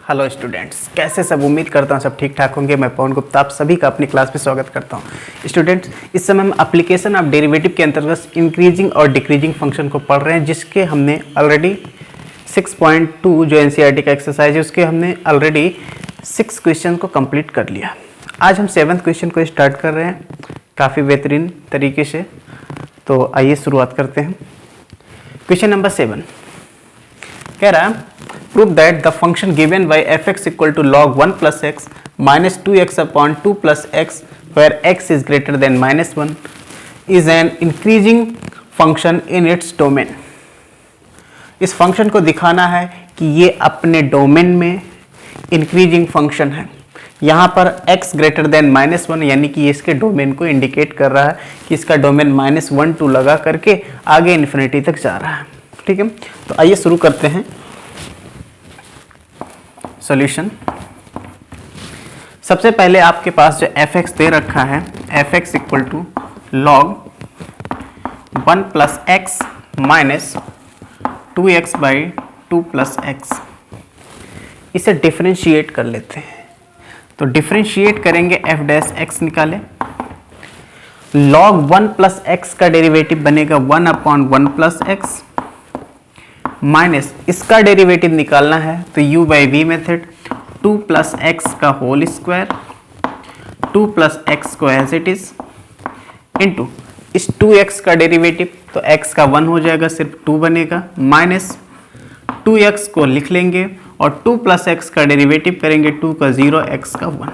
Hello students, कैसे सब। उम्मीद करता हूँ सब ठीक ठाक होंगे। मैं पवन गुप्ता आप सभी का अपनी क्लास में स्वागत करता हूँ। स्टूडेंट्स, इस समय हम एप्लीकेशन ऑफ डेरिवेटिव के अंतर्गत इंक्रीजिंग और डिक्रीजिंग फंक्शन को पढ़ रहे हैं, जिसके हमने ऑलरेडी 6.2 जो एनसीईआरटी का एक्सरसाइज है उसके हमने ऑलरेडी 6 क्वेश्चन को कंप्लीट कर लिया। आज हम 7th क्वेश्चन को स्टार्ट कर रहे हैं काफ़ी बेहतरीन तरीके से। तो आइए शुरुआत करते हैं। क्वेश्चन नंबर 7 कह रहा है prove that the function given by fx equal to log 1 plus x minus 2x upon 2 plus x where x is greater than minus 1 is an increasing function in its domain। इस function को दिखाना है कि ये अपने domain में increasing function है। यहाँ पर x ग्रेटर देन -1 यानी कि ये इसके डोमेन को इंडिकेट कर रहा है कि इसका डोमेन -1 2 लगा करके आगे इन्फिनिटी तक जा रहा है। ठीक है, तो आइए शुरू करते हैं सॉल्यूशन। सबसे पहले आपके पास जो fx दे रखा है fx equal to log 1 plus x minus 2x by 2 plus x. इसे डिफरेंशिएट कर लेते हैं। तो डिफरेंशिएट करेंगे f डैश x निकाले। log 1 प्लस एक्स का डेरिवेटिव बनेगा 1 अपॉन 1 प्लस एक्स माइनस इसका डेरिवेटिव निकालना है तो u by v method 2 plus x का होल स्क्वायर 2 प्लस एक्स को एज इट इज इंटू इस 2x का डेरिवेटिव तो x का 1 हो जाएगा, सिर्फ 2 बनेगा, माइनस 2x को लिख लेंगे और 2 प्लस एक्स का डेरिवेटिव करेंगे 2 का 0 x का 1,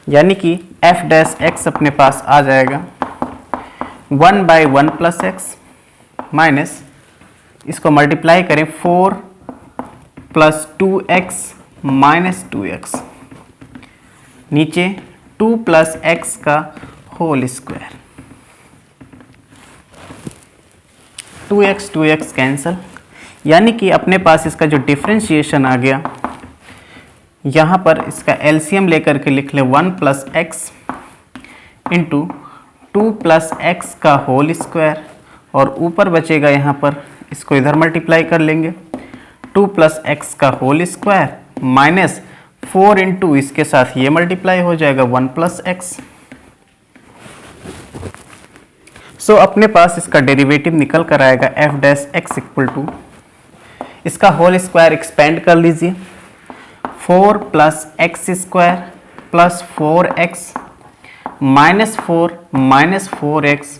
यानी कि f डैश x अपने पास आ जाएगा 1 बाई 1 प्लस एक्स माइनस इसको मल्टीप्लाई करें 4 प्लस 2x माइनस 2x नीचे 2 प्लस एक्स का होल स्क्वायर 2x कैंसल, यानी कि अपने पास इसका जो डिफरेंशिएशन आ गया, यहाँ पर इसका एलसीएम लेकर के लिख ले 1 plus x into 2 plus x का होल स्क्वायर और ऊपर बचेगा यहाँ पर इसको इधर मल्टीप्लाई कर लेंगे 2 प्लस एक्स का होल स्क्वायर माइनस 4 इंटू इसके साथ ये मल्टीप्लाई हो जाएगा 1 प्लस एक्स। सो अपने पास इसका डेरिवेटिव निकल कर आएगा f dash x equal to इसका होल स्क्वायर एक्सपेंड कर लीजिए 4 plus x square plus 4x minus 4 minus 4x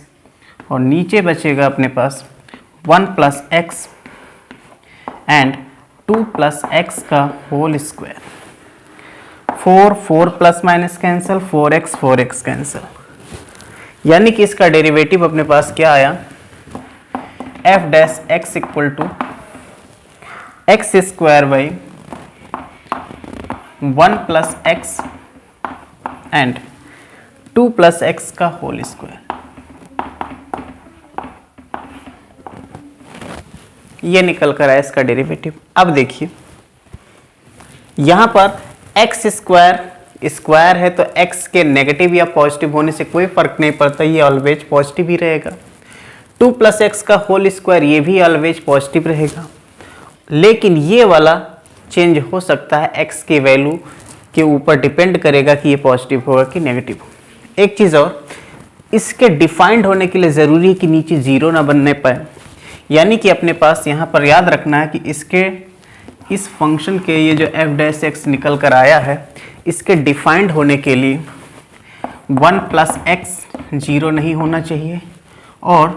और नीचे बचेगा अपने पास 1 plus x and 2 plus x का whole square 4 plus minus cancel 4x cancel, यानी कि इसका डेरिवेटिव अपने पास क्या आया f dash x equal to x square by 1 plus x and 2 plus x का होल स्क्वायर। ये निकल कर आया इसका डेरिवेटिव। अब देखिए यहाँ पर एक्स स्क्वायर है तो x के नेगेटिव या पॉजिटिव होने से कोई फर्क नहीं पड़ता, ये ऑलवेज पॉजिटिव ही रहेगा। 2 प्लस एक्स का होल स्क्वायर ये भी ऑलवेज पॉजिटिव रहेगा, लेकिन ये वाला चेंज हो सकता है, x के वैल्यू के ऊपर डिपेंड करेगा कि ये पॉजिटिव होगा कि नेगेटिव हो। एक चीज़ और, इसके डिफाइंड होने के लिए ज़रूरी है कि नीचे 0 ना बनने पाए, यानी कि अपने पास यहाँ पर याद रखना है कि इसके इस फंक्शन के ये जो f डैश x निकल कर आया है इसके डिफाइंड होने के लिए 1 प्लस एक्स 0 नहीं होना चाहिए और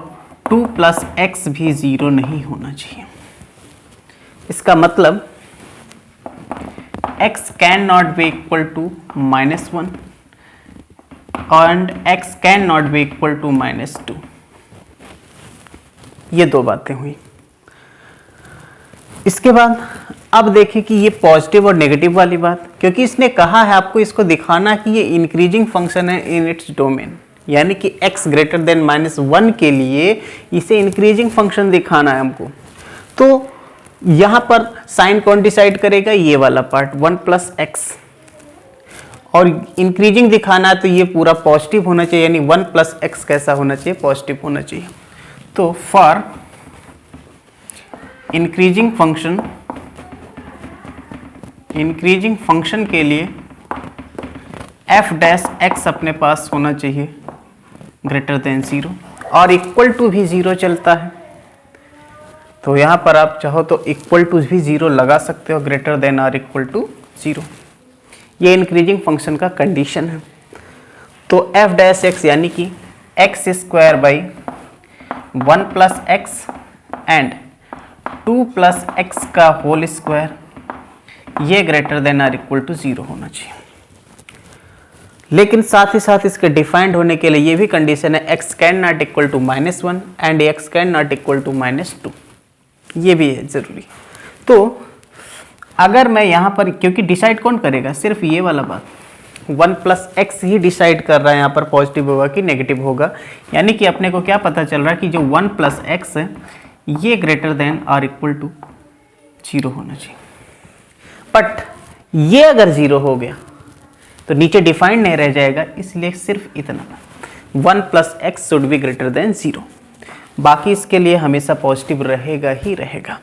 2 प्लस एक्स भी 0 नहीं होना चाहिए। इसका मतलब x can not be equal to -1 and x can not be equal to -2। ये दो बातें हुई। इसके बाद अब देखिए कि ये पॉजिटिव और नेगेटिव वाली बात, क्योंकि इसने कहा है आपको इसको दिखाना कि ये इंक्रीजिंग फंक्शन है इन इट्स डोमेन, यानी कि x ग्रेटर देन -1 के लिए इसे इंक्रीजिंग फंक्शन दिखाना है हमको। तो यहाँ पर साइन कौन डिसाइड करेगा, ये वाला पार्ट 1 प्लस एक्स, और इंक्रीजिंग दिखाना है तो ये पूरा पॉजिटिव होना चाहिए, यानी 1 प्लस एक्स कैसा होना चाहिए, पॉजिटिव होना चाहिए। तो for increasing function increasing function के लिए एफ डैश एक्स अपने पास होना चाहिए ग्रेटर देन 0 और इक्वल टू भी 0 चलता है। तो यहाँ पर आप चाहो तो इक्वल टू भी 0 लगा सकते हो, ग्रेटर देन और इक्वल टू 0। ये इंक्रीजिंग फंक्शन का कंडीशन है। तो एफ डैश एक्स यानी कि x square by 1 plus x and 2 plus x का होल स्क्वायर, ये ग्रेटर देन और इक्वल टू 0 होना चाहिए। लेकिन साथ ही साथ इसके डिफाइंड होने के लिए ये भी कंडीशन है x can not equal to -1 and x can not equal to -2, ये भी है ज़रूरी। तो अगर मैं यहाँ पर, क्योंकि डिसाइड कौन करेगा, सिर्फ ये वाला बात 1 प्लस एक्स ही डिसाइड कर रहा है यहाँ पर पॉजिटिव होगा कि नेगेटिव होगा। यानी कि अपने को क्या पता चल रहा है कि जो 1 प्लस एक्स है ये ग्रेटर देन और इक्वल टू 0 होना चाहिए। बट ये अगर 0 हो गया तो नीचे डिफाइंड नहीं रह जाएगा, इसलिए सिर्फ इतना 1 plus x should be greater than 0। बाकी इसके लिए हमेशा पॉजिटिव रहेगा ही रहेगा,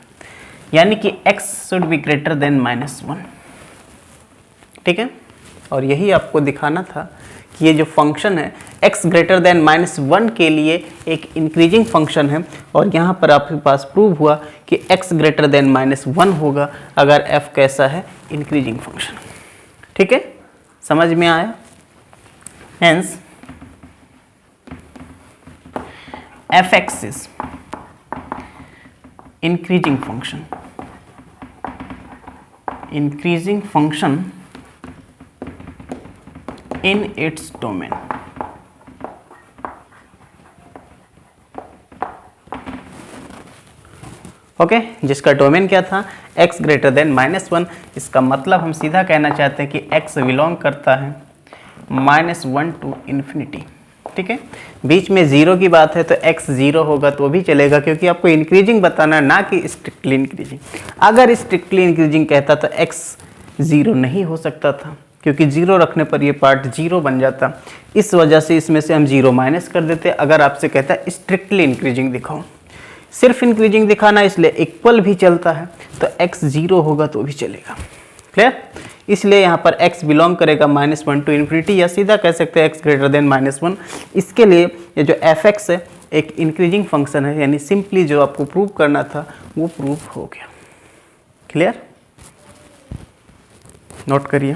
यानी कि x should be greater than -1। ठीक है, और यही आपको दिखाना था कि ये जो फंक्शन है x ग्रेटर देन -1 के लिए एक इंक्रीजिंग फंक्शन है, और यहाँ पर आपके पास प्रूव हुआ कि x ग्रेटर देन -1 होगा अगर f कैसा है, इंक्रीजिंग फंक्शन। ठीक है, समझ में आया? Hence f(x) is increasing function in its domain। Okay, जिसका डोमेन क्या था, x ग्रेटर देन -1। इसका मतलब हम सीधा कहना चाहते हैं कि x बिलोंग करता है -1 टू इन्फिनिटी। ठीक है, बीच में 0 की बात है तो x 0 होगा तो भी चलेगा, क्योंकि आपको इंक्रीजिंग बताना है, ना कि स्ट्रिक्टली इंक्रीजिंग। अगर स्ट्रिक्टली इंक्रीजिंग कहता तो x 0 नहीं हो सकता था, क्योंकि 0 रखने पर ये पार्ट 0 बन जाता। इस वजह से इसमें से हम 0 माइनस कर देते। अगर आपसे कहता है स्ट्रिक्टली इंक्रीजिंग दिखाओ, सिर्फ इंक्रीजिंग दिखाना, इसलिए इक्वल भी चलता है, तो x 0 होगा तो भी चलेगा। क्लियर? इसलिए यहाँ पर x बिलोंग करेगा -1 टू इन्फिनिटी, या सीधा कह सकते हैं x ग्रेटर देन -1। इसके लिए ये जो f(x) है एक इंक्रीजिंग फंक्शन है, यानी सिंपली जो आपको प्रूव करना था वो प्रूव हो गया। क्लियर? नोट करिए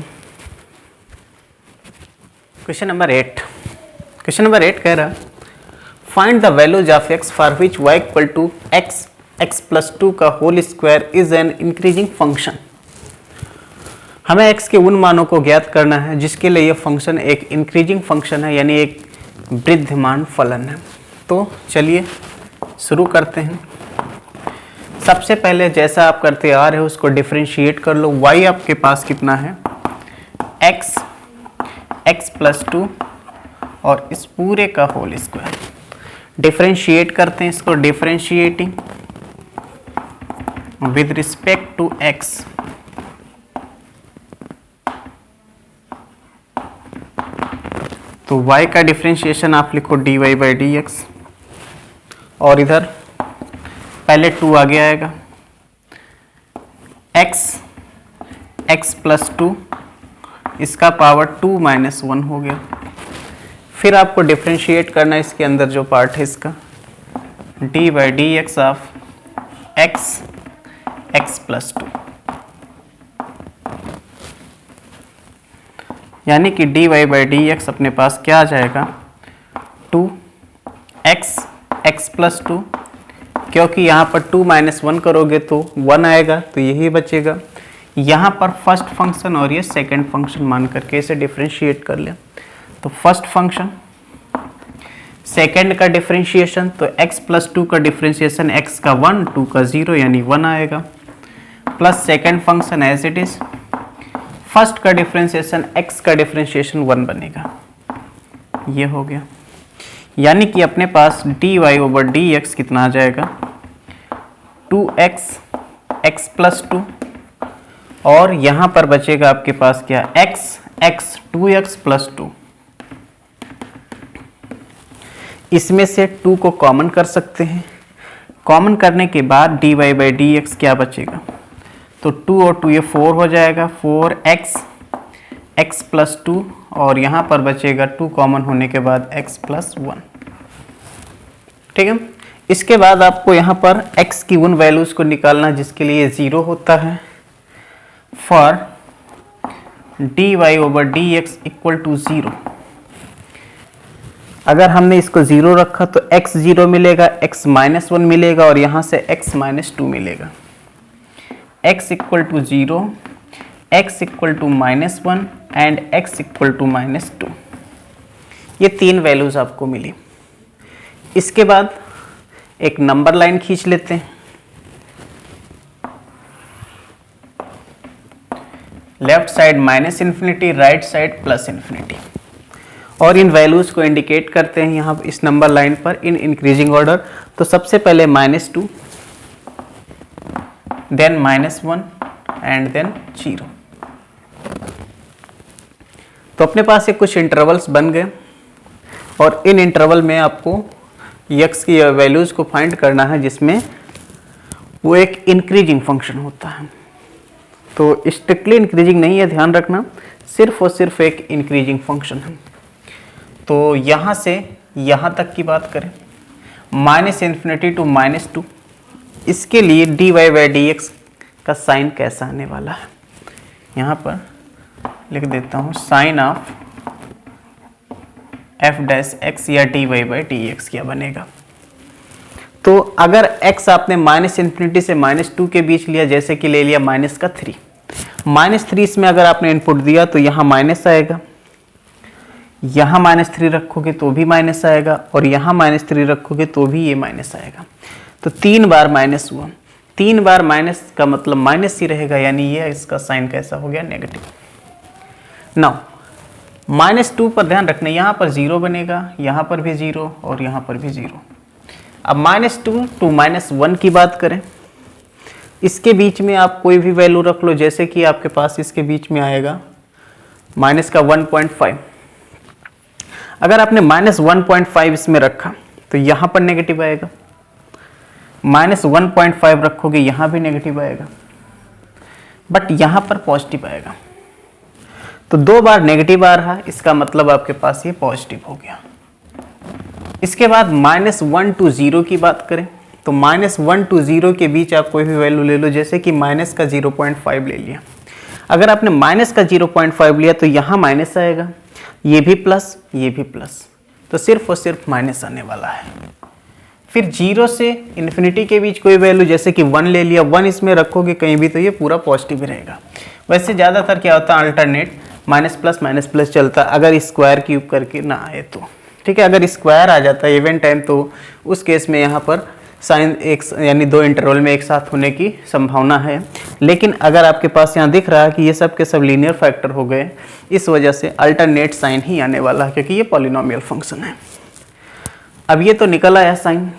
क्वेश्चन नंबर 8। क्वेश्चन नंबर 8 कह रहा find the values of x for which y equal to x plus 2 का whole square is an increasing function. हमें x के उन मानों को ज्ञात करना है जिसके लिए ये फंक्शन एक इंक्रीजिंग फंक्शन है, यानी एक वृद्धिमान फलन है। तो चलिए शुरू करते हैं। सबसे पहले जैसा आप करते आ रहे हो उसको डिफरेंशिएट कर लो। y आपके पास कितना है, x प्लस 2 और इस पूरे का होल स्क्वायर। डिफरेंशिएट करते हैं इसको, differentiating with respect to x। तो y का डिफरेंशिएशन आप लिखो dy बाई dx, और इधर पहले 2 आगे आएगा, x प्लस 2, इसका पावर 2 माइनस 1 हो गया। फिर आपको डिफरेंशिएट करना है इसके अंदर जो पार्ट है इसका, d by d x of x plus 2, यानी कि d y by d x अपने पास क्या आ जाएगा, 2x प्लस 2, क्योंकि यहाँ पर 2 माइनस 1 करोगे तो 1 आएगा, तो यही बचेगा। यहाँ पर फर्स्ट फंक्शन और ये सेकंड फंक्शन मान करके इसे डिफरेंशिएट कर लें। तो फर्स्ट फंक्शन, सेकंड का डिफरेंशिएशन, तो x प्लस 2 का डिफरेंशिएशन x का 1, 2 का 0 यानी 1 आएगा, plus second function as it is, first का डिफरेंशिएशन x का डिफरेंशिएशन 1 बनेगा। ये हो गया, यानी कि अपने पास dy ओवर dx कितना आ जाएगा, 2x प्लस 2, और यहाँ पर बचेगा आपके पास क्या, x 2x प्लस 2। इसमें से 2 को कॉमन कर सकते हैं। कॉमन करने के बाद dy बाई डी एक्स क्या बचेगा, तो तो 2 और 2 ये 4 हो जाएगा, 4x x प्लस 2 और यहाँ पर बचेगा 2 कॉमन होने के बाद x प्लस 1। ठीक है, इसके बाद आपको यहाँ पर x की उन वैल्यूज को निकालना जिसके लिए 0 होता है। For dy over dx equal to 0, अगर हमने इसको 0 रखा तो x 0 मिलेगा, x माइनस 1 मिलेगा और यहाँ से x माइनस 2 मिलेगा। x equal to 0, x equal to minus 1 and x equal to minus 2। ये 3 वैल्यूज आपको मिली। इसके बाद एक नंबर लाइन खींच लेते हैं। Left side minus infinity, right side plus infinity, और इन वैल्यूज को इंडिकेट करते हैं यहाँ इस नंबर लाइन पर इन इंक्रीजिंग ऑर्डर। तो सबसे पहले -2, देन -1 एंड देन 0। तो अपने पास ये कुछ इंटरवल्स बन गए और इन इंटरवल में आपको x की वैल्यूज को फाइंड करना है जिसमें वो एक इंक्रीजिंग फंक्शन होता है। तो स्ट्रिक्टली इंक्रीजिंग नहीं है, ध्यान रखना, सिर्फ और सिर्फ एक इंक्रीजिंग फंक्शन है। तो यहाँ से यहाँ तक की बात करें, -∞ टू -2, इसके लिए dy बाई dx का साइन कैसा आने वाला है, यहाँ पर लिख देता हूँ, sign of f dash x या dy बाई dx क्या बनेगा। तो अगर x आपने -∞ से -2 के बीच लिया, जैसे कि ले लिया -3, -3 इसमें अगर आपने इनपुट दिया तो यहाँ माइनस आएगा, यहाँ -3 रखोगे तो भी माइनस आएगा और यहाँ -3 रखोगे तो भी ये माइनस आएगा। तो 3 बार माइनस हुआ, 3 बार माइनस का मतलब माइनस ही रहेगा, यानी ये इसका साइन कैसा हो गया, नेगेटिव। नाउ -2 पर ध्यान रखना, यहाँ पर 0 बनेगा, यहाँ पर भी 0 और यहाँ पर भी 0। अब -2 टू -1 की बात करें, इसके बीच में आप कोई भी वैल्यू रख लो, जैसे कि आपके पास इसके बीच में आएगा माइनस का 1.5। अगर आपने -1.5 इसमें रखा तो यहाँ पर नेगेटिव आएगा, -1.5 रखोगे यहाँ भी नेगेटिव आएगा, बट यहाँ पर पॉजिटिव आएगा। तो 2 बार नेगेटिव आ रहा है, इसका मतलब आपके पास ये पॉजिटिव हो गया। इसके बाद -1 टू 0 की बात करें तो -1 टू 0 के बीच आप कोई भी वैल्यू ले लो, जैसे कि माइनस का 0.5 ले लिया। अगर आपने माइनस का 0.5 लिया तो यहाँ माइनस आएगा, ये भी प्लस, ये भी प्लस, तो सिर्फ और सिर्फ माइनस आने वाला है। फिर 0 से इन्फिनिटी के बीच कोई वैल्यू, जैसे कि 1 ले लिया, 1 इसमें रखोगे कहीं भी तो ये पूरा पॉजिटिव रहेगा। वैसे ज़्यादातर क्या होता है, अल्टरनेट माइनस प्लस चलता, अगर स्क्वायर क्यूब करके ना आए तो ठीक है। अगर स्क्वायर आ जाता है इवन टाइम तो उस केस में यहाँ पर साइन एक यानी 2 इंटरवल में एक साथ होने की संभावना है। लेकिन अगर आपके पास यहाँ दिख रहा है कि ये सब के सब लीनियर फैक्टर हो गए, इस वजह से अल्टरनेट साइन ही आने वाला है, क्योंकि ये पॉलिनोमियल फंक्शन है। अब ये तो निकल आया साइन,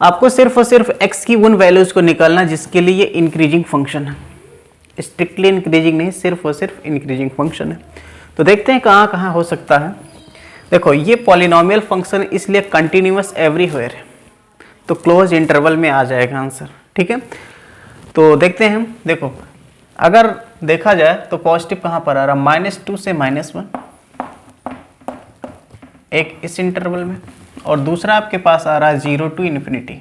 आपको सिर्फ और सिर्फ x की उन वैल्यूज को निकालना जिसके लिए ये इंक्रीजिंग फंक्शन है, स्ट्रिक्टली इंक्रीजिंग नहीं, सिर्फ और सिर्फ इंक्रीजिंग फंक्शन है। तो देखते हैं कहाँ कहाँ हो सकता है। देखो ये पॉलिनोमियल फंक्शन इसलिए कंटिन्यूअस एवरीवेयर है, तो क्लोज इंटरवल में आ जाएगा आंसर, ठीक है। तो देखते हैं हम, देखो अगर देखा जाए तो पॉजिटिव कहाँ पर आ रहा, -2 से -1 एक इस इंटरवल में, और दूसरा आपके पास आ रहा है 0 टू इन्फिनिटी।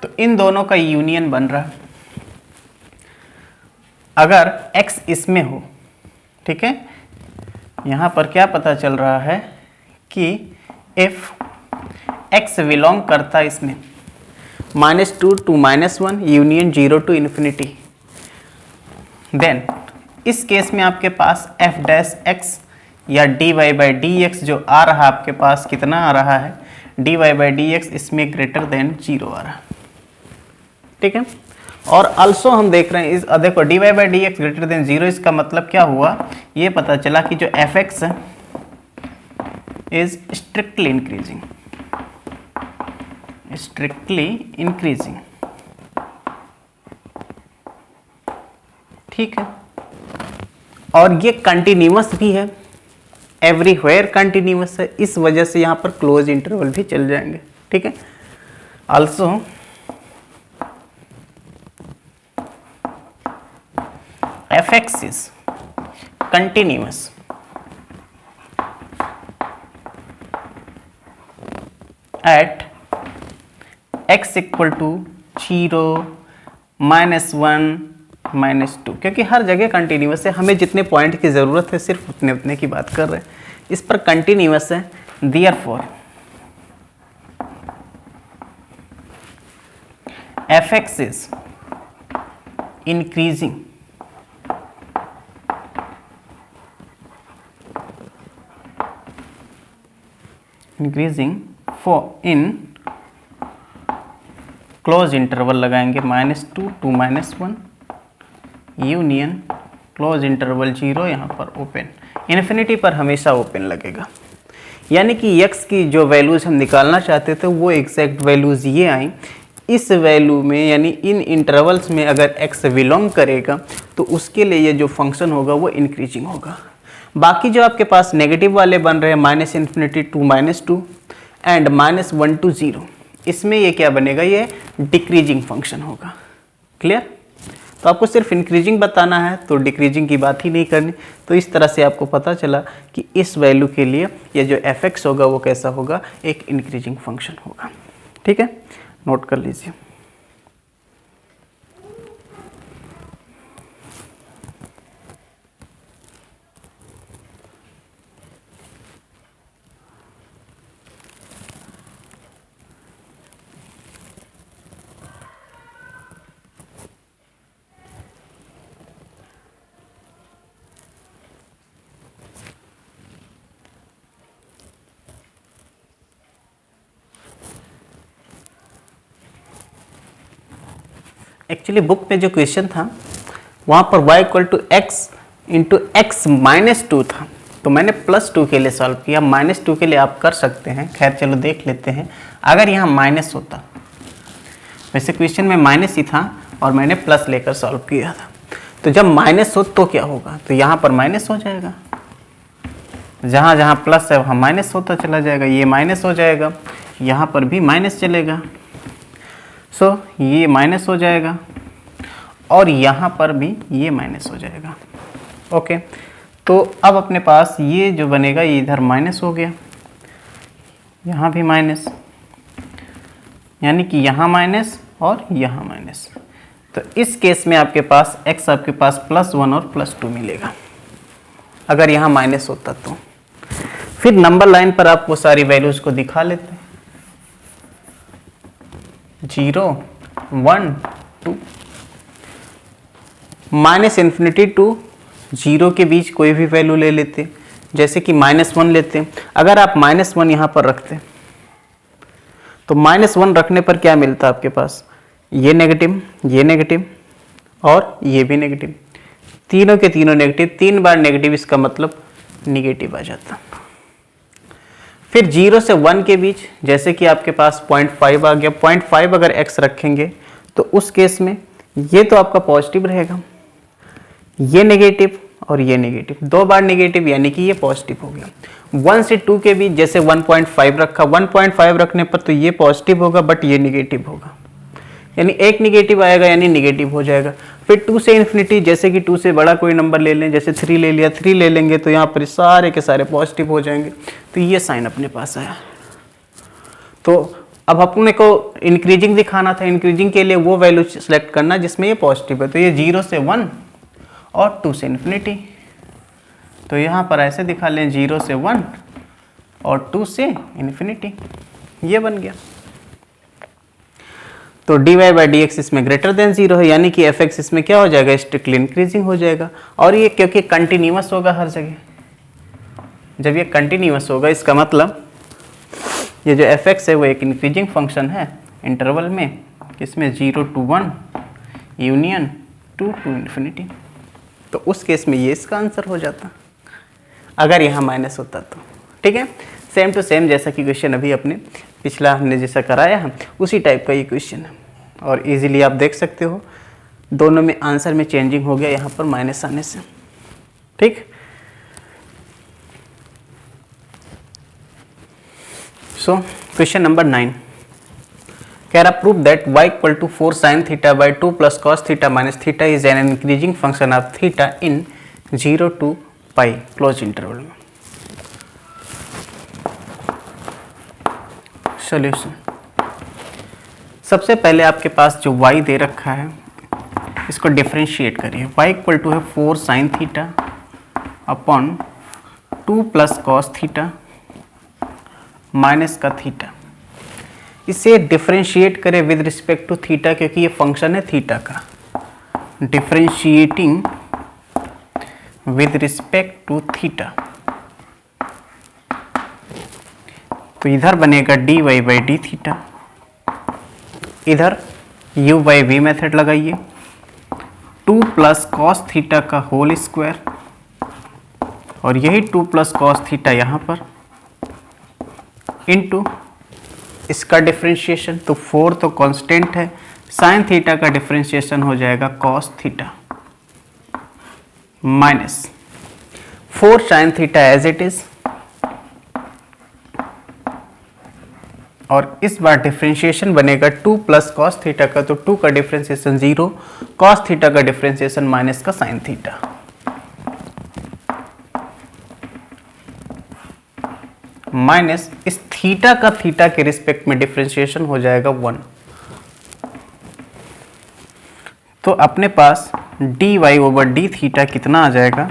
तो इन दोनों का यूनियन बन रहा है। अगर x इसमें हो, ठीक है, यहां पर क्या पता चल रहा है कि इफ x बिलोंग करता है इसमें -2 to -1 union 0 to infinity, then इस केस में आपके पास f डैश x या dy बाई dx जो आ रहा है आपके पास, कितना आ रहा है, dy बाई dx इसमें ग्रेटर देन 0 आ रहा है, ठीक है। और अल्सो हम देख रहे हैं इस, देखो dy by dx greater than 0, इसका मतलब क्या हुआ, ये पता चला कि जो fx है इज स्ट्रिक्टली इंक्रीजिंग, ठीक है। और ये कंटिन्यूअस भी है, एवरीवेयर कंटिन्यूअस है, इस वजह से यहाँ पर क्लोज इंटरवल भी चल जाएंगे, ठीक है। also fx is continuous at x equal to 0, -1, -2, क्योंकि हर जगह कंटिन्यूस है, हमें जितने पॉइंट की ज़रूरत है सिर्फ उतने उतने की बात कर रहे हैं, इस पर कंटिन्यूस है। Therefore fx is increasing for in close interval लगाएंगे -2 to -1 यूनियन क्लोज इंटरवल 0, यहाँ पर ओपन, इन्फिनिटी पर हमेशा ओपन लगेगा। यानी कि x की जो वैल्यूज़ हम निकालना चाहते थे वो एग्जैक्ट वैल्यूज़ ये आई। इस वैल्यू में यानी इन इंटरवल्स में अगर x बिलोंग करेगा तो उसके लिए ये जो फंक्शन होगा वो इंक्रीजिंग होगा। बाकी जो आपके पास नेगेटिव वाले बन रहे हैं -∞ to -2 एंड -1 to 0, इसमें ये क्या बनेगा, ये डिक्रीजिंग फंक्शन होगा। क्लियर? तो आपको सिर्फ इंक्रीजिंग बताना है तो डिक्रीजिंग की बात ही नहीं करनी। तो इस तरह से आपको पता चला कि इस वैल्यू के लिए ये जो fx होगा वो कैसा होगा, एक इंक्रीजिंग फंक्शन होगा। ठीक है, नोट कर लीजिए। एक्चुअली बुक में जो क्वेश्चन था वहाँ पर y equal to x into x -2 था, तो मैंने +2 के लिए सॉल्व किया। -2 के लिए आप कर सकते हैं, खैर चलो देख लेते हैं। अगर यहाँ माइनस होता, वैसे क्वेश्चन में माइनस ही था और मैंने प्लस लेकर सॉल्व किया था, तो जब माइनस हो तो क्या होगा, तो यहाँ पर माइनस हो जाएगा, जहाँ जहाँ प्लस है वहाँ माइनस होता चला जाएगा, ये माइनस हो जाएगा, यहाँ पर भी माइनस चलेगा, सो ये माइनस हो जाएगा और यहाँ पर भी ये माइनस हो जाएगा। ओके, तो अब अपने पास ये जो बनेगा ये इधर माइनस हो गया, यहाँ भी माइनस, यानी कि यहाँ माइनस और यहाँ माइनस। तो इस केस में आपके पास x आपके पास +1 और +2 मिलेगा अगर यहाँ माइनस होता तो। फिर नंबर लाइन पर आप वो सारी वैल्यूज को दिखा लेते हैं, 0, 1, 2, -∞ टू 0 के बीच कोई भी वैल्यू ले लेते, जैसे कि -1 लेते। अगर आप -1 यहाँ पर रखते तो -1 रखने पर क्या मिलता आपके पास, ये नेगेटिव और ये भी नेगेटिव, तीनों के तीनों नेगेटिव, 3 बार नेगेटिव, इसका मतलब निगेटिव आ जाता। फिर 0 से 1 के बीच जैसे कि आपके पास 0.5 आ गया, 0.5 अगर x रखेंगे तो उस केस में ये तो आपका पॉजिटिव रहेगा, ये नेगेटिव और ये नेगेटिव, 2 बार नेगेटिव, यानी कि ये पॉजिटिव हो गया। 1 से 2 के बीच जैसे 1.5 रखा, 1.5 रखने पर तो ये पॉजिटिव होगा बट ये नेगेटिव होगा, यानी एक नेगेटिव आएगा यानी नेगेटिव हो जाएगा। फिर 2 से इन्फिनिटी, जैसे कि 2 से बड़ा कोई नंबर ले लें, जैसे 3 ले लिया, 3 ले लेंगे तो यहाँ पर सारे के सारे पॉजिटिव हो जाएंगे, तो ये साइन अपने पास आया। तो अब अपने को इंक्रीजिंग दिखाना था, इंक्रीजिंग के लिए वो वैल्यू सेलेक्ट करना जिसमें ये पॉजिटिव है, तो ये 0 से 1 और 2 से इन्फिनिटी, तो यहाँ पर ऐसे दिखा लें 0 से 1 और 2 से इन्फिनिटी, ये बन गया। तो dy/dx इसमें ग्रेटर देन 0 है, यानी कि fx इसमें क्या हो जाएगा, स्ट्रिक्टली इंक्रीजिंग हो जाएगा। और ये क्योंकि कंटिन्यूअस होगा हर जगह, जब ये कंटिन्यूअस होगा इसका मतलब ये जो fx है वो एक इंक्रीजिंग फंक्शन है इंटरवल में, इसमें 0 to 1 यूनियन 2 to इन्फिनिटी, तो उस केस में ये इसका आंसर हो जाता अगर यहाँ माइनस होता तो। ठीक है, सेम टू सेम जैसा कि क्वेश्चन अभी अपने पिछला हमने जैसा कराया है उसी टाइप का ये क्वेश्चन है, और इजीली आप देख सकते हो दोनों में आंसर में चेंजिंग हो गया यहाँ पर माइनस आने से। ठीक, सो क्वेश्चन नंबर 9, कह रहा prove that y equal to 4 sin theta by 2 plus cos theta minus theta is an increasing function of theta in 0 to pi closed interval में। सॉल्यूशन, सबसे पहले आपके पास जो y दे रखा है इसको डिफरेंशिएट करिए। y इक्वल टू है 4 sin theta upon 2 plus cos theta minus का थीटा। इसे डिफरेंशिएट करें विद रिस्पेक्ट टू थीटा, क्योंकि ये फंक्शन है थीटा का। Differentiating with respect to theta, तो इधर बनेगा dy बाई डी थीटा, इधर u बाई वी मेथड लगाइए, 2 प्लस कॉस थीटा का होल स्क्वायर, और यही 2 प्लस कॉस थीटा यहाँ पर इनटू इसका डिफरेंशिएशन, तो 4 तो कांस्टेंट है, साइन थीटा का डिफरेंशिएशन हो जाएगा cos theta minus 4 sine theta as it is, और इस बार डिफरेंशिएशन बनेगा 2 प्लस कॉस थीटा का, तो 2 का डिफरेंशिएशन 0, कॉस थीटा का डिफरेंशिएशन माइनस का साइन थीटा, माइनस इस थीटा का थीटा के रिस्पेक्ट में डिफरेंशिएशन हो जाएगा 1। तो अपने पास dy ओवर डी थीटा कितना आ जाएगा,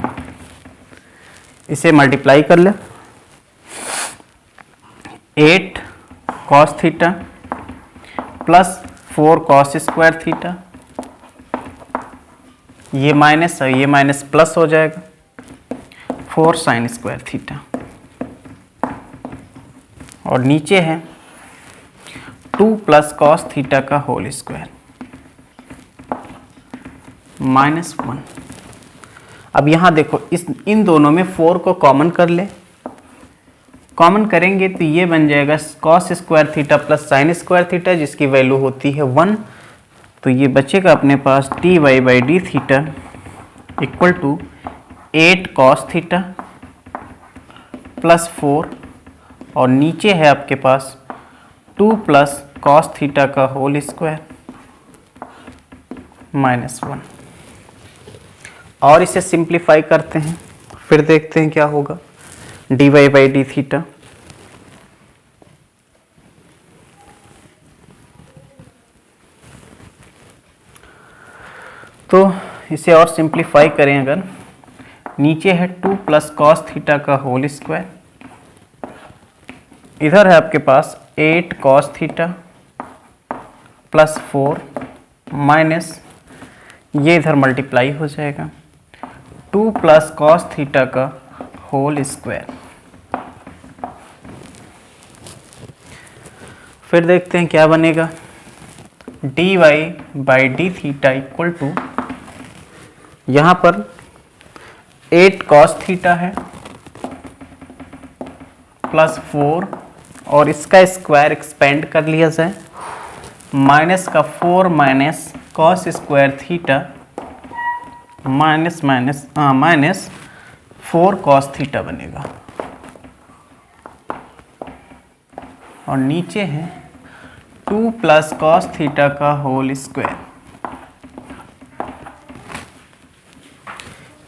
इसे मल्टीप्लाई कर ले, 8 cos theta plus 4 cos square theta, ये माइनस और ये माइनस प्लस हो जाएगा, 4 साइन स्क्वायर थीटा, और नीचे है 2 प्लस कॉस थीटा का होल स्क्वायर माइनस 1। अब यहाँ देखो इन दोनों में 4 को कॉमन कर ले, कॉमन करेंगे तो ये बन जाएगा cos square theta plus sine square theta, जिसकी वैल्यू होती है 1। तो ये बचेगा अपने पास dy by D theta equal to 8 cos theta plus 4, और नीचे है आपके पास 2 प्लस कॉस थीटा का होल स्क्वायर माइनस 1। और इसे सिंप्लीफाई करते हैं, फिर देखते हैं क्या होगा। dy बाई डी थीटा तो इसे और सिंप्लीफाई करें अगर, नीचे है 2 प्लस कॉस थीटा का होल स्क्वायर, इधर है आपके पास 8 कॉस थीटा प्लस 4 माइनस ये इधर मल्टीप्लाई हो जाएगा 2 प्लस कॉस थीटा का होल स्क्वायर। फिर देखते हैं क्या बनेगा, dy by D theta equal to, यहाँ पर 8 कॉस थीटा है प्लस 4, और इसका स्क्वायर एक्सपेंड कर लिया जाए, माइनस का 4 minus cos square theta minus 4 cos theta बनेगा, और नीचे है 2 प्लस कॉस थीटा का होल स्क्वायर।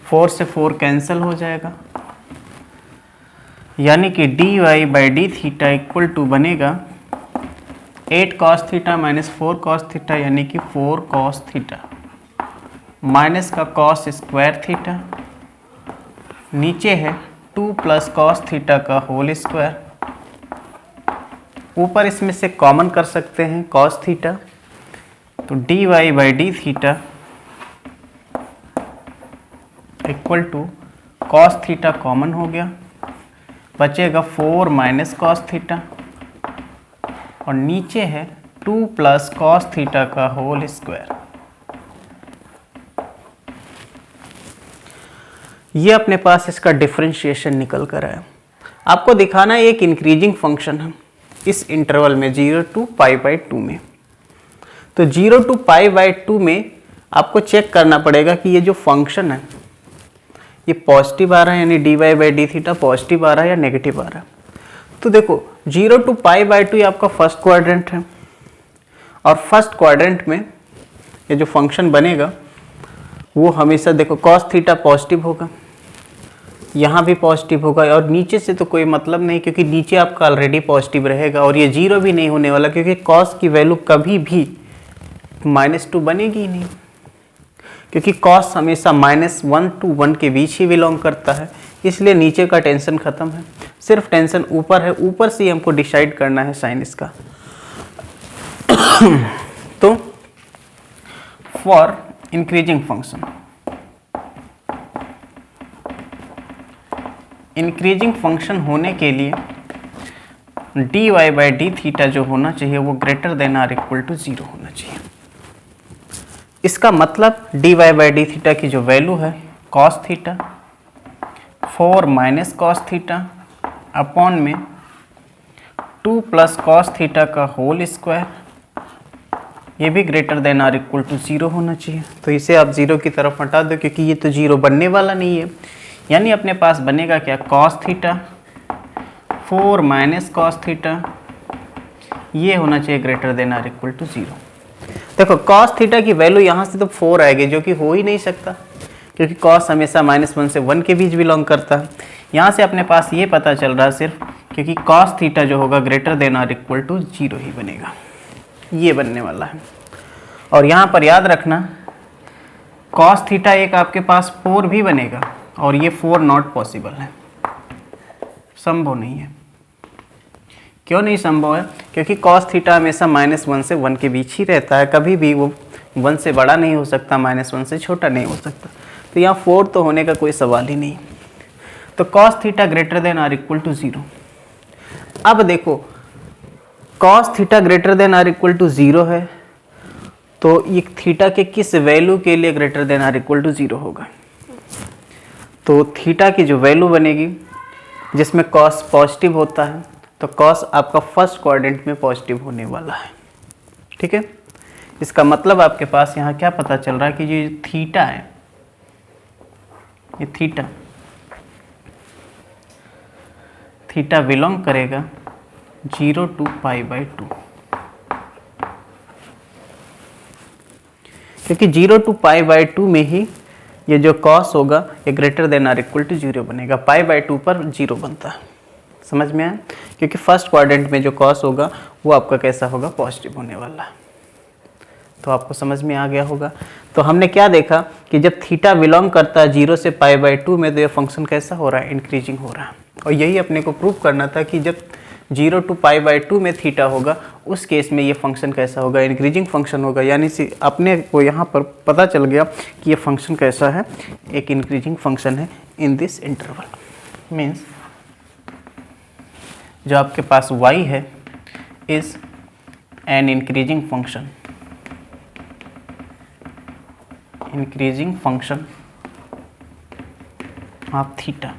4 से 4 कैंसिल हो जाएगा, यानी कि dy by D theta equal to बनेगा 8 cos theta minus 4 cos theta, यानी कि 4 कॉस थीटा माइनस का कॉस स्क्वायर थीटा, नीचे है 2 प्लस कॉस थीटा का होल स्क्वायर, ऊपर इसमें से कॉमन कर सकते हैं कॉस थीटा, तो dy by D theta equal to cos theta common हो गया, बचेगा 4 माइनस कॉस थीटा, और नीचे है 2 प्लस कॉस थीटा का होल स्क्वायर। ये अपने पास इसका डिफरेंशिएशन निकल कर आया। आपको दिखाना है एक इंक्रीजिंग फंक्शन है इस इंटरवल में 0 to पाई बाई 2 में। तो 0 to पाई बाई 2 में आपको चेक करना पड़ेगा कि ये जो फंक्शन है ये पॉजिटिव आ रहा है, यानी dy by D theta positive आ रहा है या नेगेटिव आ रहा है। तो देखो 0 to पाई बाई 2 ये आपका फर्स्ट क्वाड्रेंट है, और फर्स्ट क्वाड्रेंट में ये जो फंक्शन बनेगा वो हमेशा देखो कॉस थीटा पॉजिटिव होगा, यहाँ भी पॉजिटिव होगा, और नीचे से तो कोई मतलब नहीं क्योंकि नीचे आपका ऑलरेडी पॉजिटिव रहेगा, और ये जीरो भी नहीं होने वाला क्योंकि कॉस की वैल्यू कभी भी -2 बनेगी ही नहीं, क्योंकि कॉस हमेशा -1 to 1 के बीच ही बिलोंग करता है। इसलिए नीचे का टेंशन खत्म है, सिर्फ टेंशन ऊपर है, ऊपर से हमको डिसाइड करना है साइन इसका। तो for increasing function, increasing function होने के लिए dy बाई डी थीटा जो होना चाहिए वो greater than or equal to 0 होना चाहिए। इसका मतलब dy बाई डी थीटा की जो वैल्यू है cos theta 4 minus cos theta upon में 2 प्लस कॉस थीटा का होल स्क्वायर, ये भी greater than or equal to 0 होना चाहिए। तो इसे आप 0 की तरफ हटा दो क्योंकि ये तो 0 बनने वाला नहीं है, यानी अपने पास बनेगा क्या, cos theta 4 minus cos theta, ये होना चाहिए greater than or equal to 0। देखो कॉस थीटा की वैल्यू यहाँ से तो 4 आएगी जो कि हो ही नहीं सकता क्योंकि कॉस हमेशा -1 से 1 के बीच बिलोंग करता है। यहाँ से अपने पास ये पता चल रहा है सिर्फ क्योंकि कॉस थीटा जो होगा greater than or equal to 0 ही बनेगा, ये बनने वाला है। और यहाँ पर याद रखना कॉस थीटा एक आपके पास 4 भी बनेगा और ये 4 नॉट पॉसिबल है, संभव नहीं है। क्यों नहीं संभव है, क्योंकि कॉस थीटा हमेशा -1 से 1 के बीच ही रहता है, कभी भी वो 1 से बड़ा नहीं हो सकता, -1 से छोटा नहीं हो सकता। तो यहाँ 4 तो होने का कोई सवाल ही नहीं। तो cos theta greater than or equal to 0। अब देखो cos theta greater than or equal to 0 है तो ये थीटा के किस वैल्यू के लिए greater than or equal to 0 होगा, तो थीटा की जो वैल्यू बनेगी जिसमें कॉस पॉजिटिव होता है तो कॉस आपका फर्स्ट क्वाड्रेंट में पॉजिटिव होने वाला है। ठीक है, इसका मतलब आपके पास यहाँ क्या पता चल रहा है कि ये थीटा है, ये थीटा बिलोंग करेगा 0 to π/2, क्योंकि 0 to π/2 में ही ये जो कॉस होगा ये greater than or equal to 0 बनेगा, π/2 पर 0 बनता है। समझ में आया, क्योंकि फर्स्ट क्वाड्रेंट में जो कॉस होगा वो आपका कैसा होगा, पॉजिटिव होने वाला है। तो आपको समझ में आ गया होगा। तो हमने क्या देखा कि जब थीटा बिलोंग करता है 0 से π/2 में तो ये फंक्शन कैसा हो रहा है, इंक्रीजिंग हो रहा है। और यही अपने को प्रूव करना था कि जब 0 to π/2 में थीटा होगा उस केस में ये फंक्शन कैसा होगा, इंक्रीजिंग फंक्शन होगा। यानी अपने को यहाँ पर पता चल गया कि ये फंक्शन कैसा है, एक इंक्रीजिंग फंक्शन है इन दिस इंटरवल। मीन्स जो आपके पास y है is an increasing function, increasing function of theta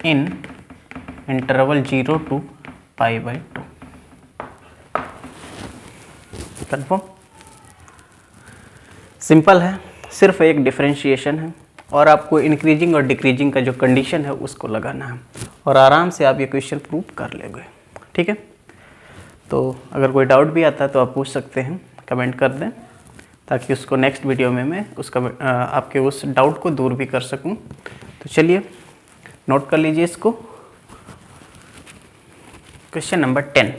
in interval 0 to π/2। Confirm, simple है, सिर्फ एक डिफरेंशिएशन है और आपको इंक्रीजिंग और डिक्रीजिंग का जो कंडीशन है उसको लगाना है और आराम से आप ये क्वेश्चन प्रूव कर लेंगे। ठीक है, तो अगर कोई डाउट भी आता है तो आप पूछ सकते हैं, कमेंट कर दें ताकि उसको नेक्स्ट वीडियो में मैं उसका आपके उस डाउट को दूर भी कर सकूं। तो चलिए नोट कर लीजिए इसको। क्वेश्चन नंबर 10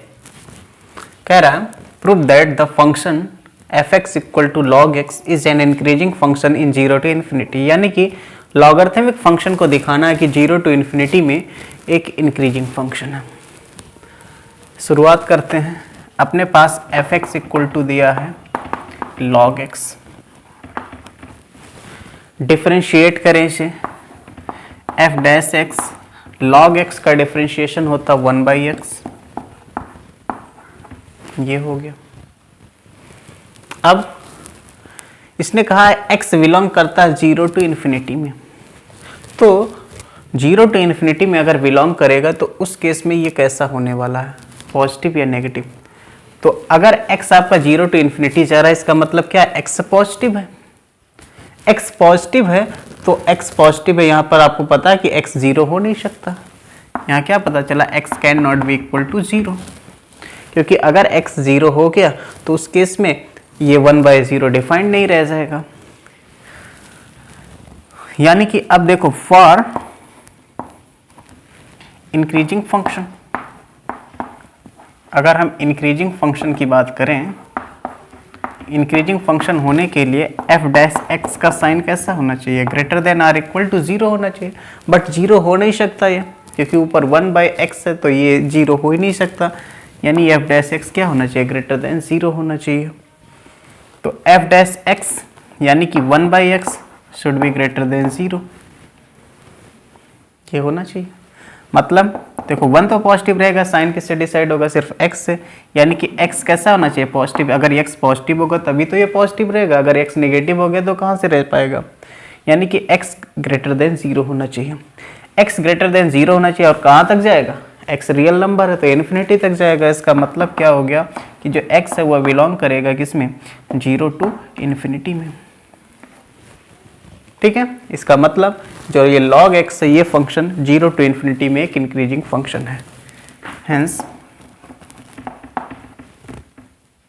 कह रहा है prove that the function f(x) equal to log x is an increasing function in 0 to इन्फिनिटी। यानी कि लॉगरिथमिक फंक्शन को दिखाना है कि 0 to इन्फिनिटी में एक इंक्रीजिंग फंक्शन है। शुरुआत करते हैं, अपने पास f(x) इक्वल टू दिया है log x, डिफरेंशिएट करें इसे f' log x का डिफरेंशिएशन होता 1/x, ये हो गया। अब इसने कहा है x बिलोंग करता है 0 to इन्फिनिटी में, तो 0 to इन्फिनिटी में अगर बिलोंग करेगा तो उस केस में ये कैसा होने वाला है, पॉजिटिव या नेगेटिव। तो अगर x आपका 0 to इन्फिनिटी जा रहा है इसका मतलब क्या है, x पॉजिटिव है। x पॉजिटिव है तो x पॉजिटिव है, यहाँ पर आपको पता है कि x 0 हो नहीं सकता। यहाँ क्या पता चला, x can not be equal to 0, क्योंकि अगर x 0 हो गया तो उस केस में ये 1/0 डिफाइंड नहीं रह जाएगा। यानी कि अब देखो फॉर इंक्रीजिंग फंक्शन, अगर हम इंक्रीजिंग फंक्शन की बात करें, इंक्रीजिंग फंक्शन होने के लिए f डैश x का साइन कैसा होना चाहिए, greater than or equal to 0 होना चाहिए। बट 0 हो नहीं सकता ये, क्योंकि ऊपर 1/x है तो ये 0 हो ही नहीं सकता। यानी f डैश x क्या होना चाहिए, ग्रेटर देन 0 होना चाहिए। तो f डैश x यानी कि 1/x should be greater than 0, ये होना चाहिए। मतलब देखो 1 तो पॉजिटिव रहेगा, साइन किससे डिसाइड होगा, सिर्फ x से। यानी कि x कैसा होना चाहिए, पॉजिटिव। अगर x पॉजिटिव होगा तभी तो ये पॉजिटिव रहेगा, अगर x नेगेटिव हो गया तो कहाँ से रह पाएगा। यानी कि x ग्रेटर देन 0 होना चाहिए। x ग्रेटर देन 0 होना चाहिए और कहाँ तक जाएगा, x रियल नंबर है तो इन्फिनिटी तक जाएगा। इसका मतलब क्या हो गया कि जो x है वह बिलोंग करेगा किसमें, 0 टू इन्फिनिटी में। ठीक है, इसका मतलब जो ये log x है ये फंक्शन 0 टू इन्फिनिटी में एक इंक्रीजिंग फंक्शन है। हेंस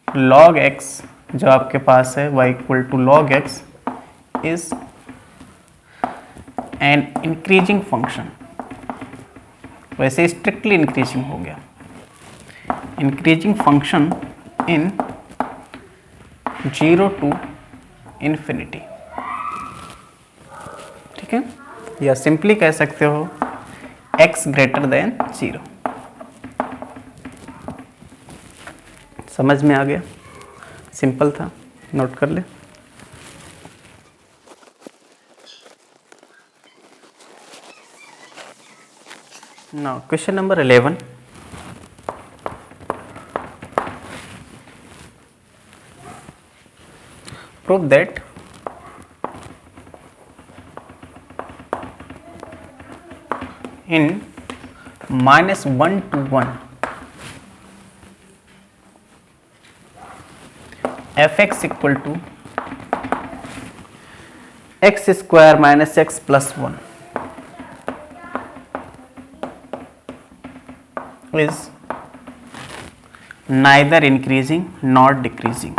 log x जो आपके पास है y equal to log x is an increasing function. वैसे स्ट्रिक्टली इंक्रीजिंग हो गया, increasing function in 0 to infinity. ठीक है, या सिंपली कह सकते हो x ग्रेटर देन 0। समझ में आ गया, सिंपल था, नोट कर ले। Now question number 11, prove that in -1 to 1 fx equal to x square minus x plus 1 is neither increasing nor decreasing.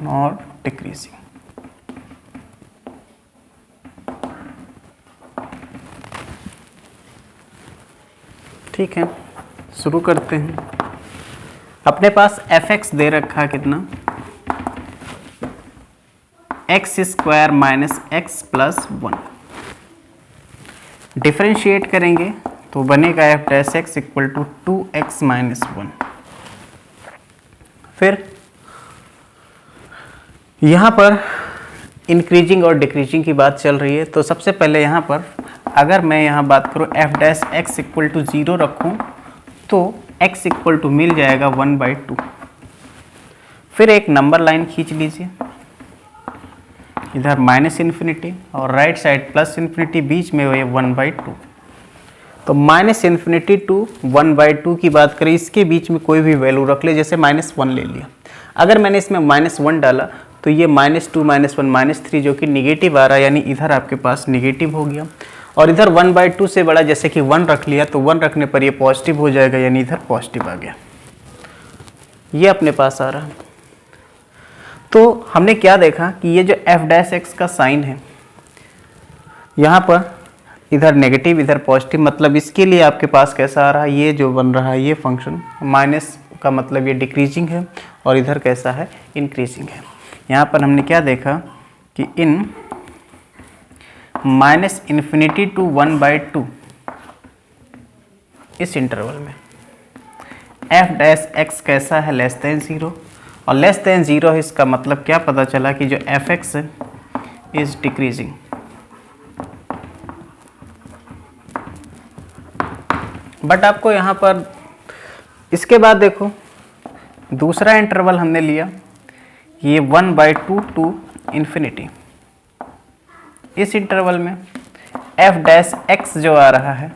Nor decreasing. ठीक है, शुरू करते हैं। अपने पास fx दे रखा कितना, x square minus x plus 1। Differentiate करेंगे तो बनेगा f dash x equal to 2x minus 1। फिर यहाँ पर इंक्रीजिंग और डिक्रीजिंग की बात चल रही है, तो सबसे पहले यहाँ पर अगर मैं यहाँ बात करूँ f dash x equal to 0 रखूँ तो x इक्वल टू मिल जाएगा 1/2। फिर एक नंबर लाइन खींच लीजिए, इधर माइनस इन्फिनिटी और राइट साइड प्लस इन्फिनिटी, बीच में ये 1/2। तो माइनस इन्फिनिटी टू 1/2 की बात करें, इसके बीच में कोई भी वैल्यू रख ले, जैसे -1 ले लिया। अगर मैंने इसमें -1 डाला तो ये -2 -1 -3 जो कि निगेटिव आ रहा है, यानी इधर आपके पास निगेटिव हो गया। और इधर 1/2 से बड़ा जैसे कि 1 रख लिया तो 1 रखने पर ये पॉजिटिव हो जाएगा, यानी इधर पॉजिटिव आ गया, ये अपने पास आ रहा है। तो हमने क्या देखा कि ये जो एफ डैश एक्स का साइन है, यहाँ पर इधर नेगेटिव इधर पॉजिटिव, मतलब इसके लिए आपके पास कैसा आ रहा है, ये जो बन रहा है ये फंक्शन माइनस का मतलब ये डिक्रीजिंग है और इधर कैसा है, इंक्रीजिंग है। यहाँ पर हमने क्या देखा कि इन माइनस इन्फिनिटी टू 1/2 इस इंटरवल में एफ डैश एक्स कैसा है, लेस देन 0, और लेस देन 0 है, इसका मतलब क्या पता चला कि जो एफ एक्स है इज डिक्रीजिंग। बट आपको यहाँ पर इसके बाद देखो दूसरा इंटरवल हमने लिया, ये 1/2 टू इन्फिनिटी। इस इंटरवल में एफ डैश एक्स जो आ रहा है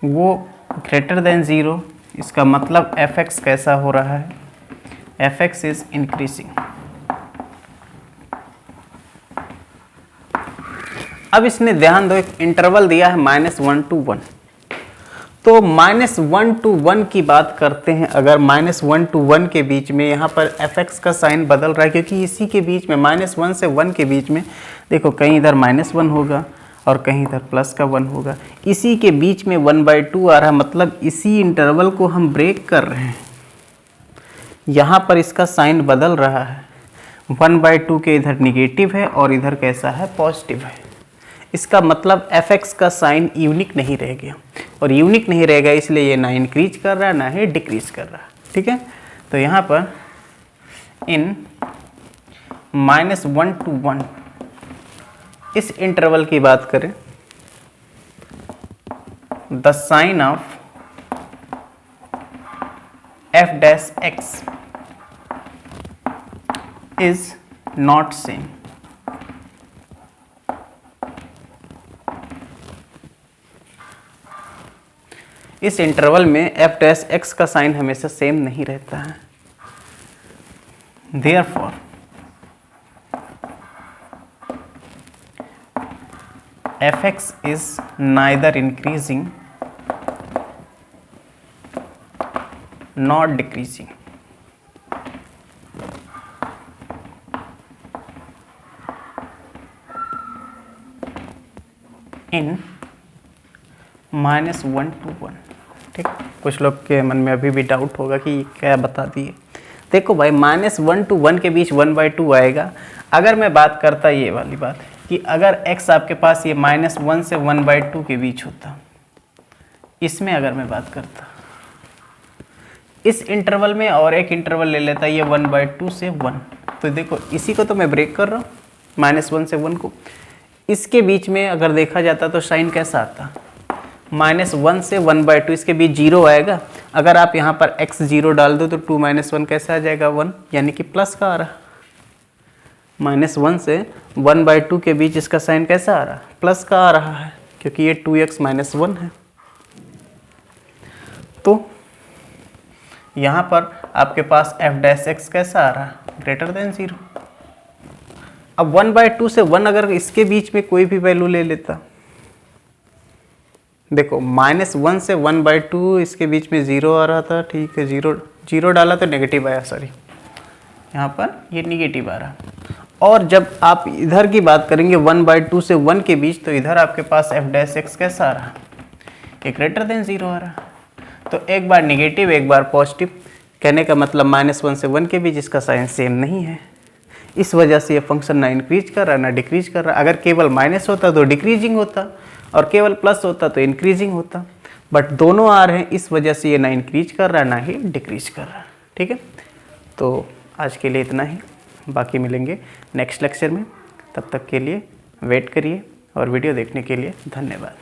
वो ग्रेटर देन 0, इसका मतलब एफ एक्स कैसा हो रहा है, एफ एक्स इज इंक्रीजिंग। अब इसने ध्यान दो एक इंटरवल दिया है -1 to 1, तो -1 to 1 की बात करते हैं। अगर -1 to 1 के बीच में यहाँ पर fx का साइन बदल रहा है, क्योंकि इसी के बीच में -1 से 1 के बीच में देखो कहीं इधर -1 होगा और कहीं इधर प्लस का 1 होगा, इसी के बीच में 1/2 आ रहा है, मतलब इसी इंटरवल को हम ब्रेक कर रहे हैं। यहाँ पर इसका साइन बदल रहा है, 1/2 के इधर निगेटिव है और इधर कैसा है, पॉजिटिव है। इसका मतलब fx का साइन यूनिक नहीं रह गया, और यूनिक नहीं रहेगा इसलिए ये ना इंक्रीज कर रहा है ना ही डिक्रीज कर रहा है। ठीक है, तो यहाँ पर इन -1 to 1 इस इंटरवल की बात करें, the sign of f' is not same. इस इंटरवल में f' का साइन हमेशा सेम नहीं रहता है। Therefore, fx is neither increasing nor decreasing. In -1 to 1। ठीक, कुछ लोग के मन में अभी भी डाउट होगा कि क्या बता दिए। देखो भाई, -1 to 1 के बीच 1/2 आएगा। अगर मैं बात करता ये वाली बात कि अगर x आपके पास ये -1 से 1/2 के बीच होता, इसमें अगर मैं बात करता इस इंटरवल में और एक इंटरवल ले लेता ये 1/2 से 1, तो देखो इसी को तो मैं ब्रेक कर रहा हूँ, -1 से 1 को। इसके बीच में अगर देखा जाता तो साइन कैसा आता, -1 से 1/2, इसके बीच 0 आएगा। अगर आप यहाँ पर x 0 डाल दो तो 2 - 1 कैसे आ जाएगा, 1, यानी कि प्लस का आ रहा। -1 से 1/2 के बीच इसका साइन कैसा आ रहा, प्लस का आ रहा है, क्योंकि ये 2x - 1 है। तो यहाँ पर आपके पास f' कैसा आ रहा, ग्रेटर देन 0। अब 1/2 से 1 अगर इसके बीच में कोई भी वैल्यू ले लेता, देखो -1 से 1/2 इसके बीच में 0 आ रहा था, ठीक है, 0 डाला तो नेगेटिव आया, सॉरी यहाँ पर ये नेगेटिव आ रहा। और जब आप इधर की बात करेंगे 1/2 से 1 के बीच, तो इधर आपके पास f' कैसा आ रहा, ये ग्रेटर देन 0 आ रहा। तो एक बार नेगेटिव एक बार पॉजिटिव, कहने का मतलब -1 से 1 के बीच इसका साइन सेम नहीं है। इस वजह से ये फंक्शन ना इंक्रीज कर रहा ना डिक्रीज कर रहा। अगर केवल माइनस होता तो डिक्रीजिंग होता, और केवल प्लस होता तो इंक्रीजिंग होता, बट दोनों आ रहे हैं, इस वजह से ये ना इंक्रीज कर रहा है ना ही डिक्रीज कर रहा है। ठीक है, तो आज के लिए इतना ही, बाकी मिलेंगे नेक्स्ट लेक्चर में। तब तक के लिए वेट करिए और वीडियो देखने के लिए धन्यवाद।